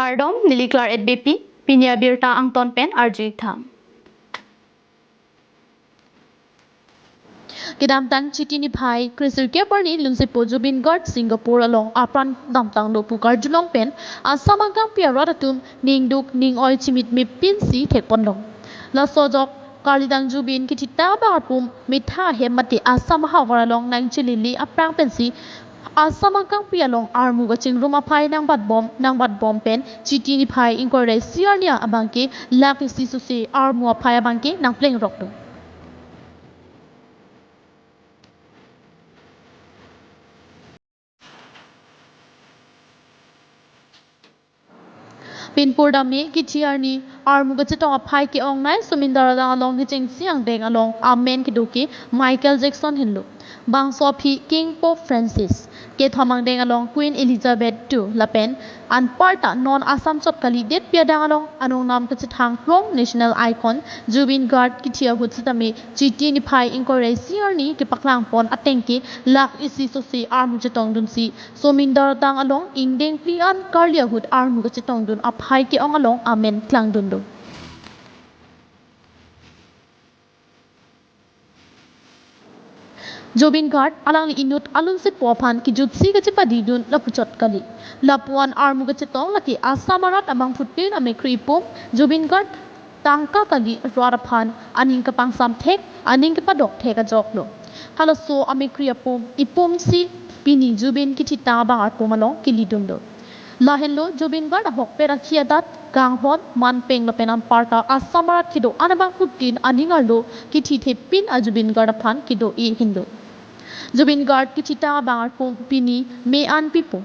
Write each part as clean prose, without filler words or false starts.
Kardom, Niliklar at BP, Pinya Birta ang tonpen RJ Tham. Kidamtang chitini phai Krisir Keparni Lunsipo Jubin Guard Singapore along Apran Damtang do Pukar Julong Pen Asamangkang Piaratum Ning Duk Ning Oi Chimit Mi Pinsi Tekpondong La Sojok Kalidang Jubin Kitita Barpum Mitha Hemati Asam Havaralong Nang Chilili Aprang Pensi Asamangkang Pialong Armu Gaching Ruma Pai Nang Bad Bom Pen Chitini Phai Inkore Siarnia Abangke Laki Sisusi Armu Pai Abangke Nang Pling Rock do Pinpur dami kichiarni armuga chitong aphai ki ongnai sumindara da along hiching siang deng along amen kiduki Michael Jackson hinlu bang Sophie King Pope Francis ke thamang deng along Queen Elizabeth II lapen an parta non Assam chot kali det pia dang along anong nam kachithang plong national icon Jubin Guard kichia huchitami chiti ni phai inkore siarni ki paklang pon atengki lak isi sosi armu chitong dunsi sumindara dang along ingdeng plian karlia hut armu chitong dun aphai ki ong along amen klang dundu Jubin Guard alang inut alun sit pophan ki jutsi ka chipadi dun lapuchot kali lapuan armu ka chitong laki asamarat amang putin ame kripum Jubin Guard tangka kali raraphan aning ka pangsam thek aning ka padok theka joklo halaso ame kriyapum ipum si pini Jubin ki thita bang arpum along kilidumdo lahenlo Jubin Guard ahok pera khiadat ganghon manpeng lopenan parta asamarat kido anabang putin aningarlo ki thithe pin a Jubin Guard aphan kido e hindo Jubin Guard kichita bangar pung pini me an pipo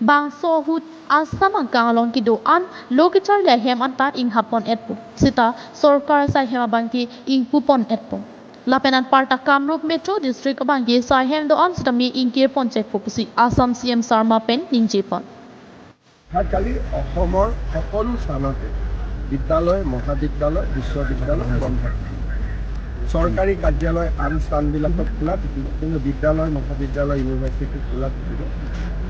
bang so hut asam ang kangalong kido an lokichar lehem antar ing hapon etpo sita sorkar sa hema bangki ing pupon etpo lapenan parta Kamrup Metro District bangki sa hem do an sita me ing kirpon check pusi Assam CM Sarma pen ning jepon কালি অসমৰ সকলো স্থানতে বিদ্যালয় মহাবিদ্যালয় বিশ্ববিদ্যালয় বন্ধ চৰকাৰী কাৰ্যালয় আন স্থানবিলাকত খোলা থাকিব কিন্তু বিদ্যালয় মহাবিদ্যালয় ইউনিভাৰ্চিটি খোলা থাকিব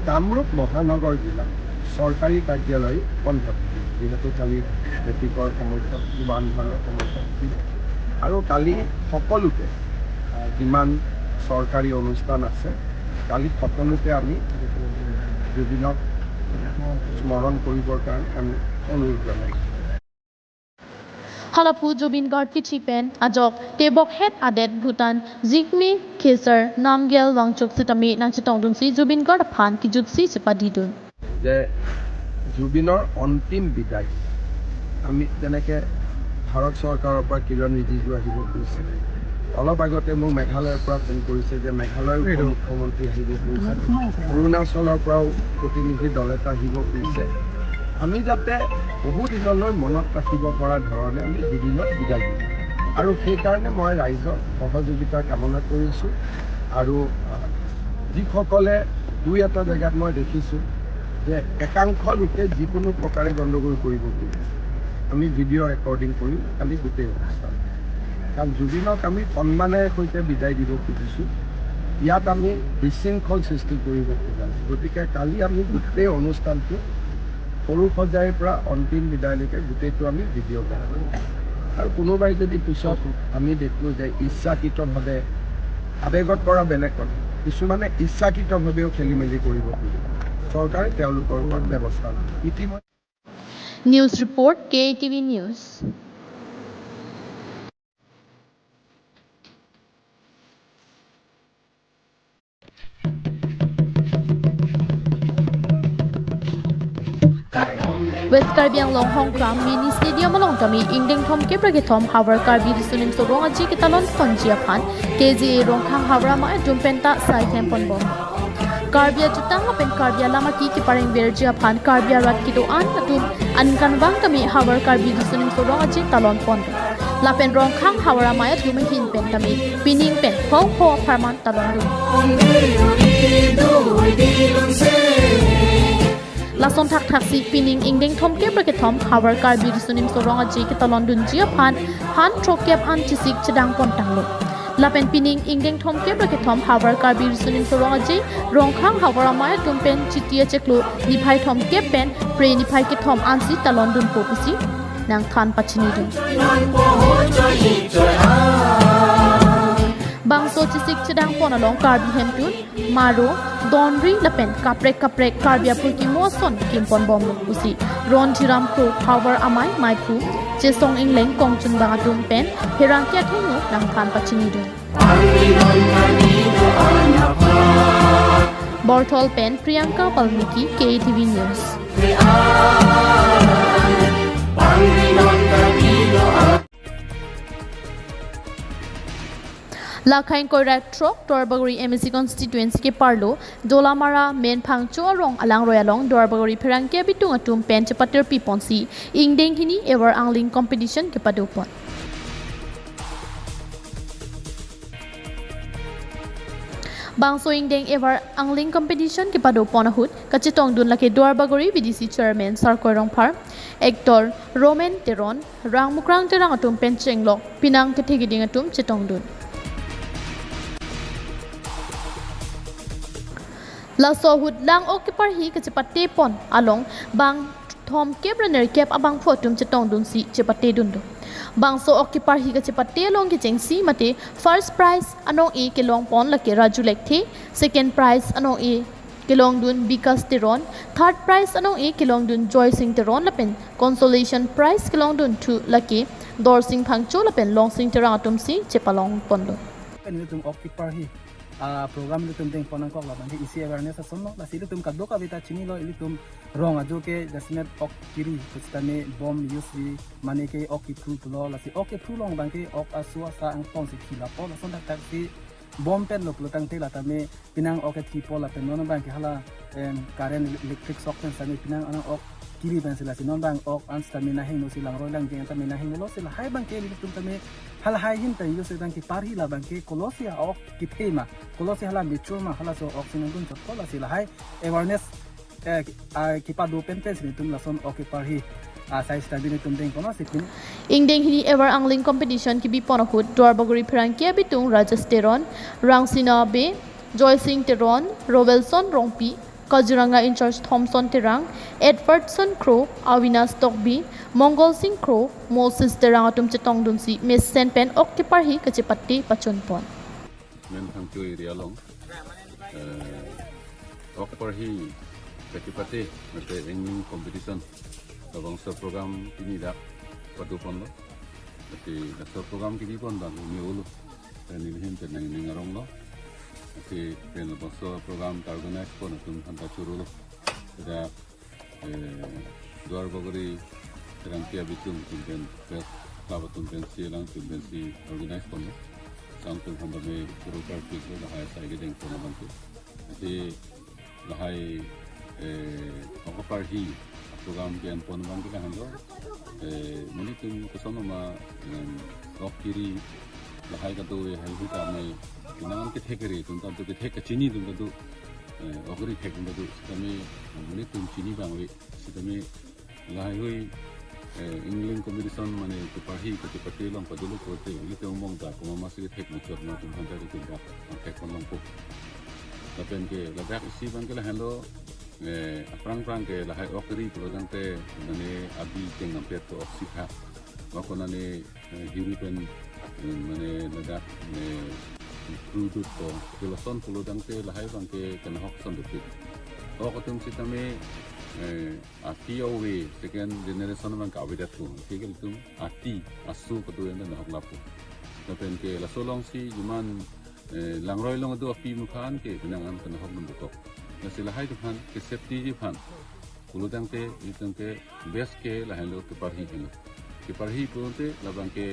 কামৰূপ মহানগৰ জিলাত চৰকাৰী কাৰ্যালয় বন্ধ থাকিব যিহেতু কালি ট্ৰেফিকৰ সমস্যা বান ভাঙৰ সমস্যা থাকিব আৰু কালি সকলোতে যিমান চৰকাৰী অনুষ্ঠান আছে কালি সকলোতে আমি জুবিনক স্মৰণ কৰিবৰ কাৰণে আমি অনুৰোধ জনাইছোঁ Halapu Jubin Guard kichipen ajok tebok het adet Bhutan Jigme Keser Namgyal Wangchuk sitami nang chitong dunsi Jubin Guard phan ki jutsi chipadi dun যে জুবিনৰ অন্তিম বিদায় আমি তেনেকৈ ভাৰত চৰকাৰৰ পৰা কিৰণ ৰিজিজু আহিব কৈছে অলপ আগতে মোক মেঘালয়ৰ পৰা ফোন কৰিছে যে মেঘালয়ৰ মুখ্যমন্ত্ৰী আহিব কৈছে অৰুণাচলৰ পৰাও প্ৰতিনিধি দল এটা আহিব কৈছে আমি যাতে বহু দিনলৈ মনত ৰাখিব পৰা ধৰণে আমি জুবিনক বিদায় দিম আৰু সেইকাৰণে মই ৰাইজৰ সহযোগিতা কামনা কৰিছোঁ আৰু যিসকলে দুই এটা জেগাত মই দেখিছোঁ যে একাংশ লোকে যিকোনো প্ৰকাৰে গণ্ডগোল কৰিব খোজে আমি ভিডিঅ' ৰেকৰ্ডিং কৰি কালি গোটেই অনুষ্ঠান কাৰণ জুবিনক আমি সন্মানেৰে সৈতে বিদায় দিব খুজিছোঁ ইয়াত আমি বিশৃংখল সৃষ্টি কৰিব খোজা নাই গতিকে কালি আমি গোটেই অনুষ্ঠানটো সৰু সজাইৰ পৰা অন্তিম বিদায়লৈকে গোটেইটো আমি ভিডিঅ' কৰোঁ আৰু কোনোবাই যদি পিছত আমি দেখোঁ যে ইচ্ছাকৃতভাৱে আৱেগত কৰা বেলেগ কথা কিছুমানে ইচ্ছাকৃতভাৱেও খেলি মেলি কৰিব খোজে চৰকাৰে তেওঁলোকৰ ওপৰত ব্যৱস্থা লয় ইতিমধ্যে News Report KATV News West Karbi Anglong Hongkram Mini Stadium along kami Ingdeng Thom Kepragethom Hawar Karbi Disunim Sorong Aji Kitalon Konjia Phan KZA Rongkhang Hawra Ma Jumpenta Sai Tempon Bom Karbia Jutang Pen Karbia Lama Ki Kipareng Berjia Phan Karbia Rat Kido An Atum Ankan Bang kami Hawar Karbi Disunim Sorong Aji Talon Pon Lapen Rongkhang Hawra Ma Jumahin Pen kami Pining Pen Ho Ho Parman Talon Dum Lason thak thak si pining ingdeng thom ke bracket thom Hawar Karbi Disunim Sorong Aji Kitalon Dun Jia Phan Han Trokep An Chisik Chedang Pontanglo lapen pining ingdeng thom ke bra ke thom habar karbi sunin sorong aji rongkhang habar amaya tumpen chitia cheklu niphai thom ke pen pre niphai ke thom ansi talon dun popusi nang than pachini dun bangso chisik chedang pon along karbi hentun maro donri lapen kaprek karbi apurki moson kimpon bom pusi ron thiram ko habar amai mai phu chesong ingleng kongchun bangatum pen herang kya thengu nang than pachini dun Borthol pen Priyanka Palmiki KATV News Lakhain Koirak Trok Dorbagori MSC constituency ke parlo Dolamara main phangcho rong alang royalong Dorbagori Pherangke bitung atum pen chapater piponsi ingdeng hini ever angling competition ke padupon Bangso ingdeng ever angling competition ke padupon ahut kachitong dun lake Dorbagori BDC chairman Sarkoirong Phar actor Roman Teron rangmukrang terang atum pen chenglok pinang kethigiding atum chitong dun Laso hud lang occupar hi kachipate pon along bang thom kebrener kep abang photum chetong dun si chepate dun do bang so occupar hi kachipate long ki chengsi mate first prize anong e kelong pon lake raju lekthe second prize anong e kelong dun bikas teron third prize anong e kelong dun joy sing teron lapen consolation prize kelong dun thu lake dor sing phangcho lapen long sing terang atum si chepalong pon do kan tum occupar hi program lu tum deng ponang kok la bang isi awareness asono la silu tum kaddo ka beta chini lo ilitum rong aju ke jasnet ok kiri kustame bom usb mane ke ok ki lo la si ok pru long bang ke ok asua sa ang pon si khila po la son tak si bom pen lok lotang te la tame pinang ok thi po la pen non bang ke hala current electric shock pen sami pinang anang ok kiri ban sila si non bang ok an stamina heng no silang ro lang jeng tamina heng lo sila hai bang ke ilitum tame hal hai hin ta yo se dang ki parhi la bang ke kolosia ok ki thema kolosia hala michur ma hala so oxygen dun chot la sila hai awareness ki pa do pen pen sin tum la son ok parhi sai stabile tum deng kono sikin ingdeng hini ever angling competition ki bi ponahut Dorbagori Pherangke bitung Rajasteron Rangsina be Joy Singh Teron Robelson Rongpi Kaziranga in charge Thompson Terang Edwardson Crow Avinas Tokbi Mongol Singh Crow Moses Terang atum chetong dun si Miss Sen Pen occupar hi kachipatti pachon pon men phangcho area long occupar hi kachipatti mate angling competition tabang sa program ini dak padupon lo ati sa program kini pon bang ni ulu ni hin ten nang ngarong lo ati pen lo so program ta organize pon tum hanta churu lo da Dorbagori Pherangke bitum tumpen tum pen si lang tum pen si organize pon lo sang tum handa me churu par pik lo hai sai ge deng pon bang ati lahai occupar hi program kian pon bang kita hando muni tum kosono ma ok kiri lahai ka do hai hu ta mai kinang ke thekeri tum ta do ke thek chini tum ta do ogri thek tum ta do tami muni tum chini bang we sitami lahai hui ingling competition mane to parhi ke pati long pa dulu ko te ni te mong ta ko ma se thek mo chot no tum handa ke tum ba thek kon long ko tapen ke ladak isi bang ke la hando prang ke lahai okri pulang te nane abi teng nampet to oksika wakona ne hiripen mane ladak ne produt to kiloson pulang te lahai bang ke kana hok son dut ok tum sitame ATOW second generation bang ka bidat tu tigel tum ati asu ko tu enda hok lapu tapen ke la solong si juman langroi long do api mukhan ke binangan kana hok dum to sila hai tuhan ke safety ji phan kuludang te itang ke best ke la helo ke parhi ponte labang ke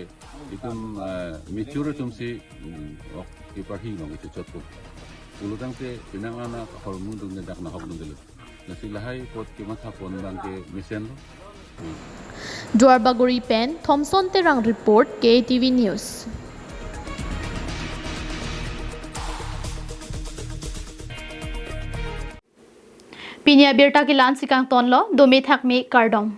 itum mature tum si ke parhi long ke chot ko kuludang te pinangana hormon dum ne dak na hok dum le sila hai pot ke matha pon bang ke mission lo Dorbagori Pen Thompson Terang report KATV News Pinya Birta ki lan sikang ton lo domi thak mi kardong